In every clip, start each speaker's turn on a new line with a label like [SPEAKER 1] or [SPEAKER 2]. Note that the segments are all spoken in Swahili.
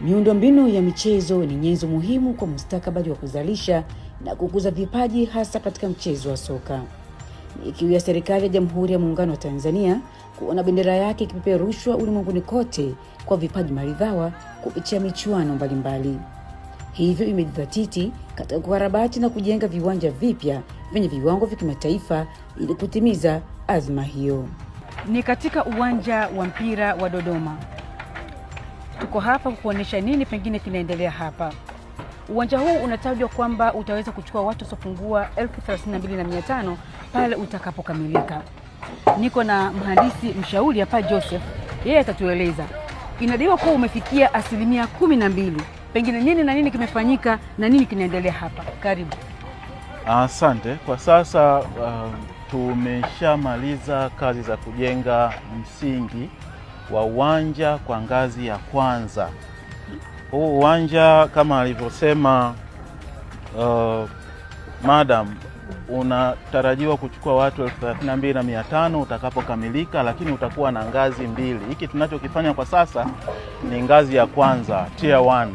[SPEAKER 1] Miundombinu ya michezo ni nyenzo muhimu kwa mustakabali wa kuzalisha na kukuza vipaji, hasa katika mchezo wa soka. Ni kiu ya serikali ya Jamhuri ya Muungano wa Tanzania kuona bendera yake ikipeperushwa ulimwenguni kote kwa vipaji maridhawa kupitia michuano mbalimbali. Hivyo imejidhatiti katika kukarabati na kujenga viwanja vipya vyenye viwango vya kimataifa ili kutimiza azma hiyo. Ni katika uwanja wa mpira wa Dodoma. Tuko hapa kuonyesha nini pengine kinaendelea hapa. Uwanja huu unatajwa kwamba utaweza kuchukua watu wasiopungua 32,500 pale utakapokamilika. Niko na mhandisi mshauri hapa Joseph, yeye atatueleza. Inadaiwa kuwa umefikia 12%. Pengine nini na nini kimefanyika na nini kinaendelea hapa? Karibu.
[SPEAKER 2] Asante. Kwa sasa tumeshamaliza kazi za kujenga msingi wa uwanja kwa ngazi ya kwanza. Huu uwanja kama alivyosema madam, unatarajiwa kuchukua watu 32,500 utakapokamilika, lakini utakuwa na ngazi mbili. Hiki tunachokifanya kwa sasa ni ngazi ya kwanza, tier 1.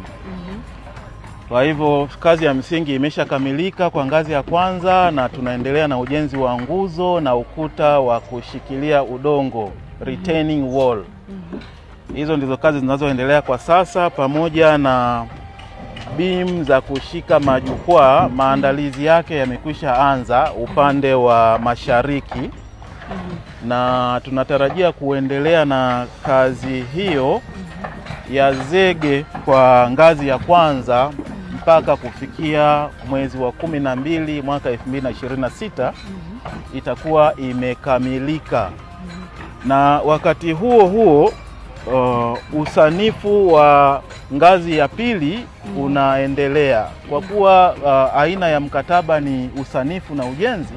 [SPEAKER 2] Kwa hivyo kazi ya msingi imeshakamilika kwa ngazi ya kwanza, na tunaendelea na ujenzi wa nguzo na ukuta wa kushikilia udongo, retaining wall. Hizo ndizo kazi zinazoendelea kwa sasa, pamoja na beam za kushika majukwaa. Maandalizi yake yamekwisha anza upande wa mashariki, na tunatarajia kuendelea na kazi hiyo ya zege kwa ngazi ya kwanza mpaka kufikia mwezi wa 12 mwaka 2026 itakuwa imekamilika. Na wakati huo huo usanifu wa ngazi ya pili unaendelea, kwa kuwa aina ya mkataba ni usanifu na ujenzi.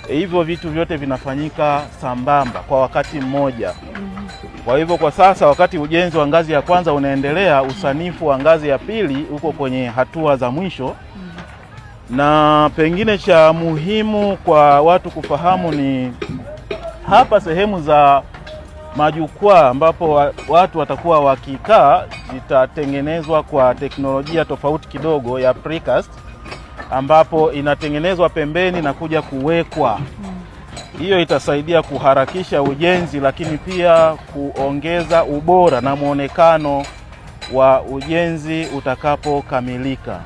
[SPEAKER 2] Hivyo vitu vyote vinafanyika sambamba kwa wakati mmoja. Kwa hivyo kwa sasa, wakati ujenzi wa ngazi ya kwanza unaendelea, usanifu wa ngazi ya pili uko kwenye hatua za mwisho. Na pengine cha muhimu kwa watu kufahamu ni hapa sehemu za majukwaa ambapo watu watakuwa wakikaa zitatengenezwa kwa teknolojia tofauti kidogo ya precast, ambapo inatengenezwa pembeni na kuja kuwekwa. Hiyo itasaidia kuharakisha ujenzi, lakini pia kuongeza ubora na muonekano wa ujenzi utakapokamilika.